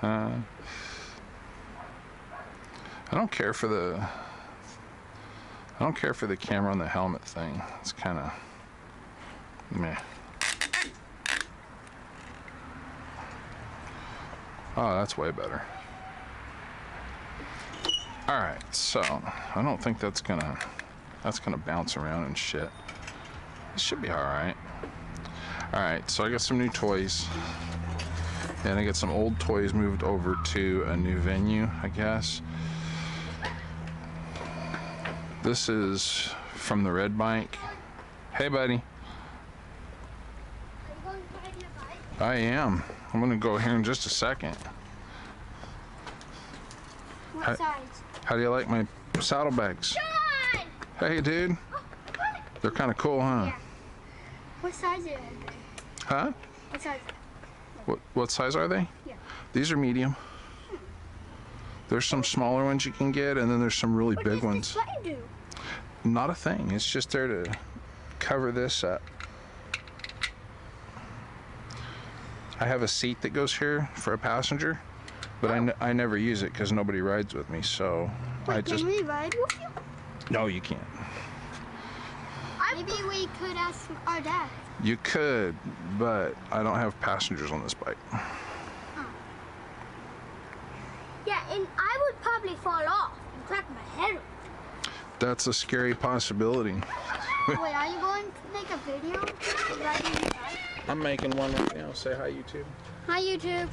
I don't care for the camera on the helmet thing. It's kind of meh. Oh, that's way better. Alright, so I don't think that's gonna bounce around and shit. It should be alright. Alright, so I got some new toys. And I got some old toys moved over to a new venue, I guess. This is from the red bike. Hey, buddy. Are you going to ride your bike? I am. I'm gonna go here in just a second. What size? How do you like my saddlebags? John! Hey, dude. They're kind of cool, huh? Yeah. What size are they? Huh? What size? What size are they? Yeah. These are medium. There's some smaller ones you can get, and then there's some really big ones. What does this button do? Not a thing. It's just there to cover this up. I have a seat that goes here for a passenger, but I never use it because nobody rides with me, so Wait, I just... Can we ride with you? No, you can't. Maybe we could ask our dad. You could, but I don't have passengers on this bike. Yeah, and I would probably fall off and crack my head. That's a scary possibility. Wait, are you going to make a video of riding your bike? I'm making one right now. Say hi, YouTube. Hi, YouTube.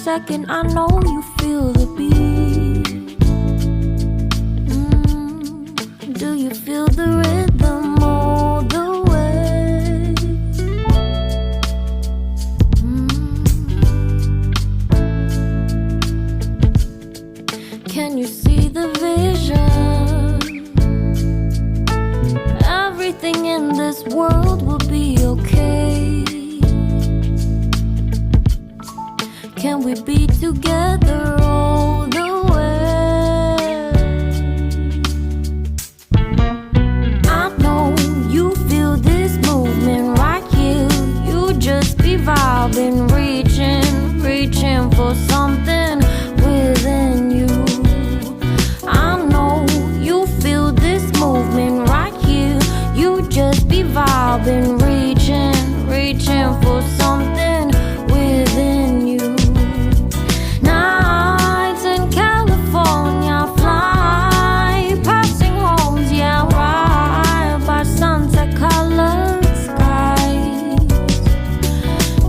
Second, I know you feel the beat. Do you feel the rhythm all the way? Can you see the vision? Everything in this world will be okay. Can we be together all the way? I know you feel this movement right here. You just be vibing, reaching for something within you. I know you feel this movement right here. You just be vibing, reaching for something within you. Nights in California, fly passing homes, yeah, right by sunset-colored skies.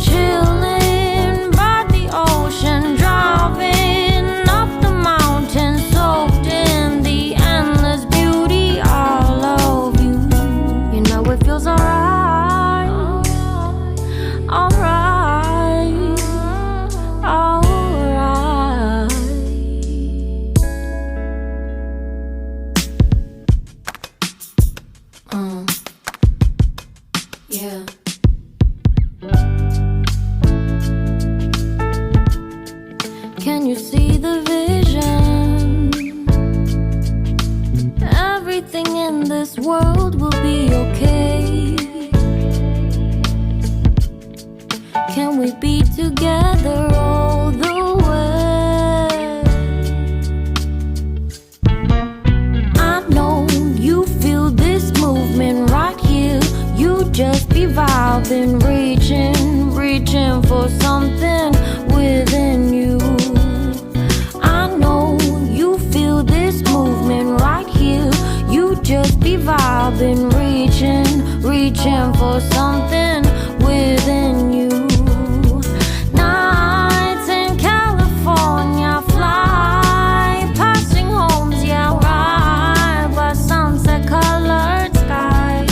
Chilling by the ocean, driving up the mountain, soaked in the endless beauty all of you. You know it feels alright, alright. Yeah. Can you see the vision? Everything in this world will be okay. Can we be together all the way? I know you feel this movement right here. You just be vibing, reaching for something within you. I know you feel this movement right here. You just be vibing, reaching for something within you. Nights in California, fly passing homes, yeah, right by sunset-colored skies.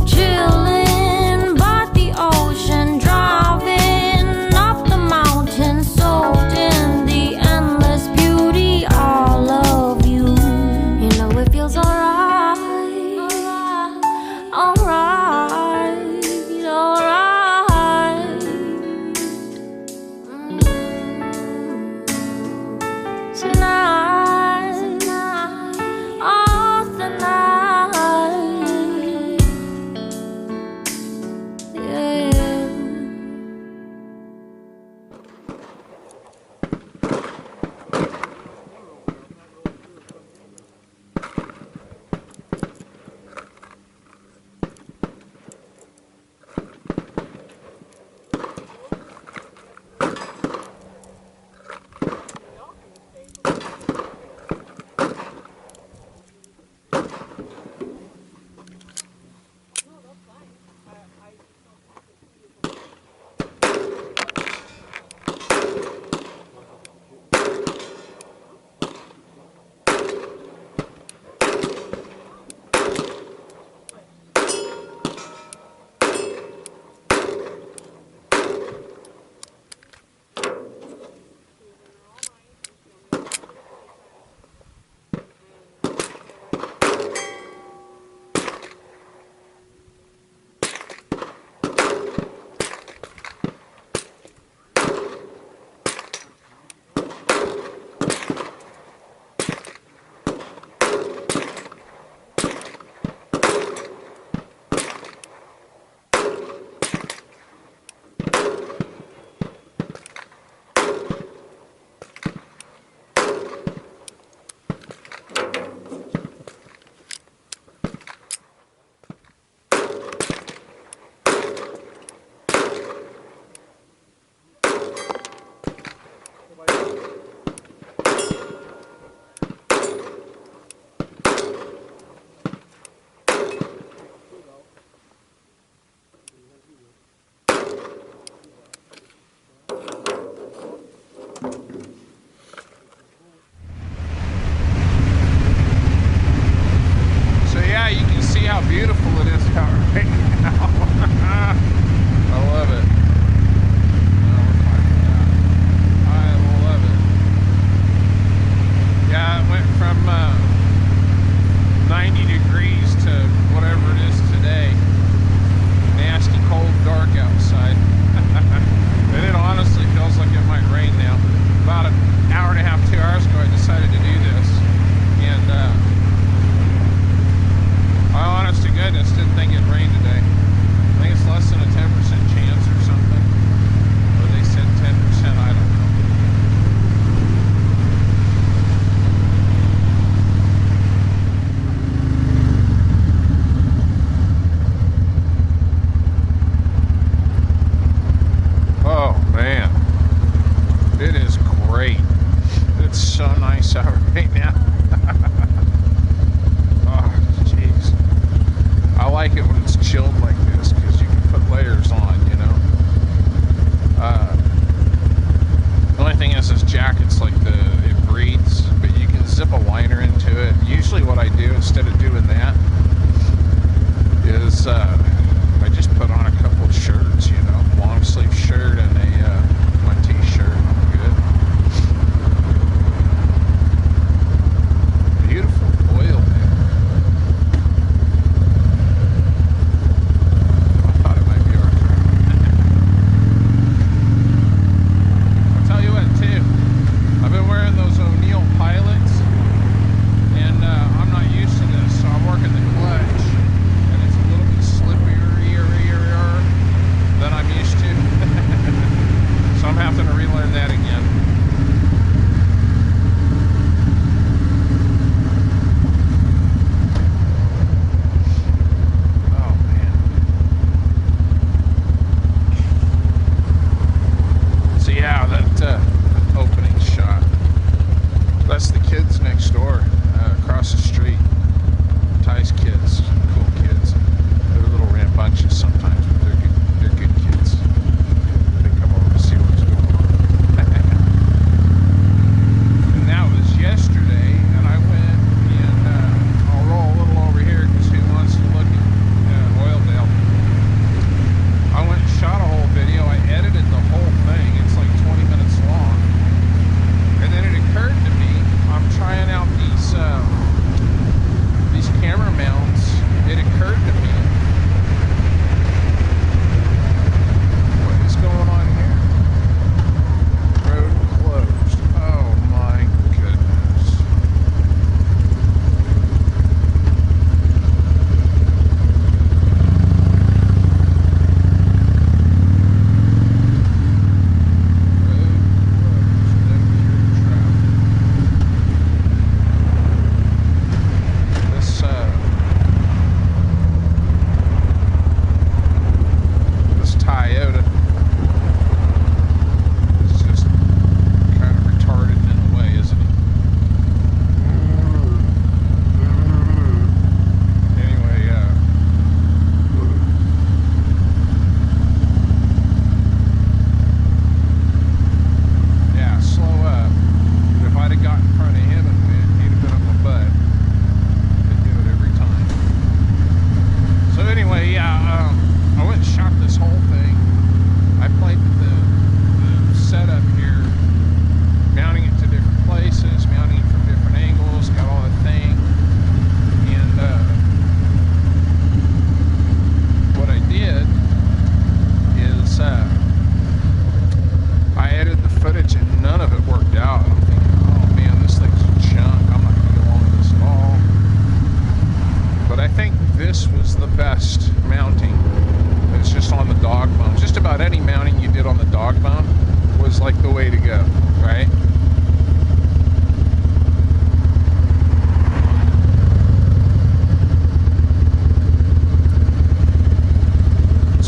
Chilling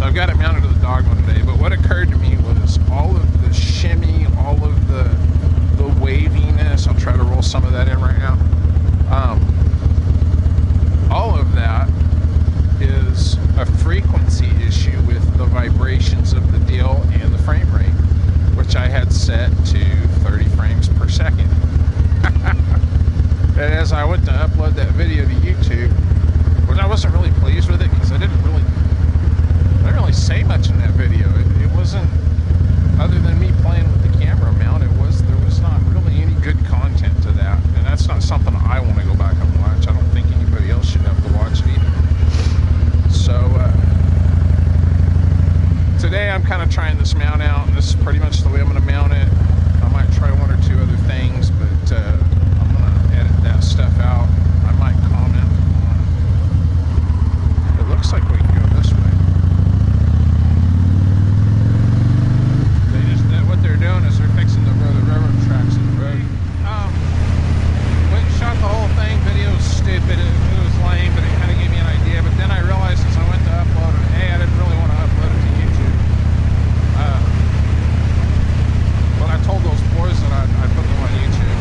I've got it mounted to the dogma today, but what occurred to me was all of the shimmy, all of the waviness. I'll try to roll some of that in right now. All of that is a frequency issue with the vibrations of the deal and the frame rate, which I had set to 30 frames per second. And as I went to upload that video to YouTube, which I wasn't really pleased with it because I didn't really say much in that video. It wasn't, other than me playing with the camera mount, there was not really any good content to that, and that's not something I want to go back and watch. I don't think anybody else should have to watch it either. So today I'm kind of trying this mount out, and this is pretty much the way I'm going to mount it. I might try one or two other things, but I'm going to edit that stuff out. I might comment on, it looks like we can go this way. What they're doing is they're fixing the railroad tracks in the road. Went and shot the whole thing. Video was stupid. It was lame, but it kind of gave me an idea. But then I realized as I went to upload it, hey, I didn't really want to upload it to YouTube. But I told those boys that I'd put them on YouTube.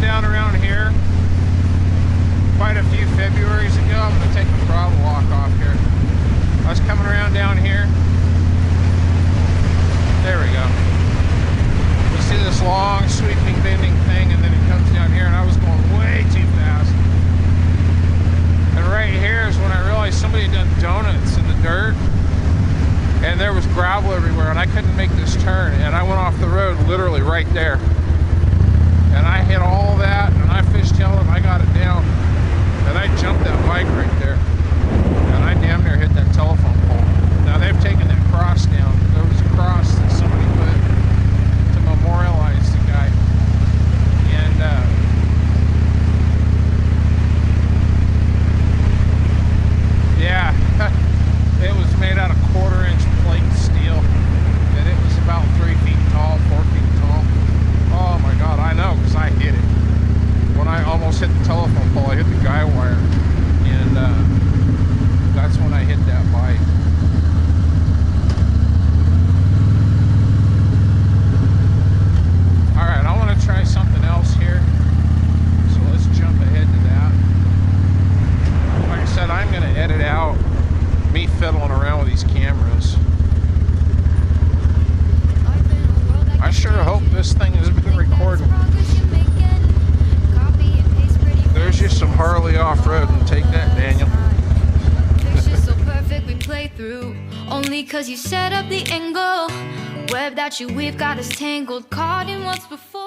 down around here quite a few Februarys ago. I'm going to take the throttle lock off here. I was coming around down here. There we go. You see this long, sweeping, bending thing, and then it comes down here, and I was going way too fast. And right here is when I realized somebody had done donuts in the dirt, and there was gravel everywhere, and I couldn't make this turn, and I went off the road literally right there. And I hit all that, and I fishtailed, and I got it down, and I jumped that bike right there, and I damn near hit that telephone pole. Now they've taken that cross down. There was a cross that somebody put to memorialize the guy, and yeah, it was made out of 1/4-inch plate steel, and it was about 3 feet tall, 4 feet tall. Oh my God, I know, because I hit it. When I almost hit the telephone pole, I hit the guy wire, and that's when I hit that bike. Alright, I want to try something else here, so let's jump ahead to that. Like I said, I'm going to edit out me fiddling around with these cameras. I sure hope this thing has been recording. There's just some Harley off-road, and take that, Daniel. So perfect we play through, only cause you set up the angle. Web that you weave got us tangled, caught in what's before.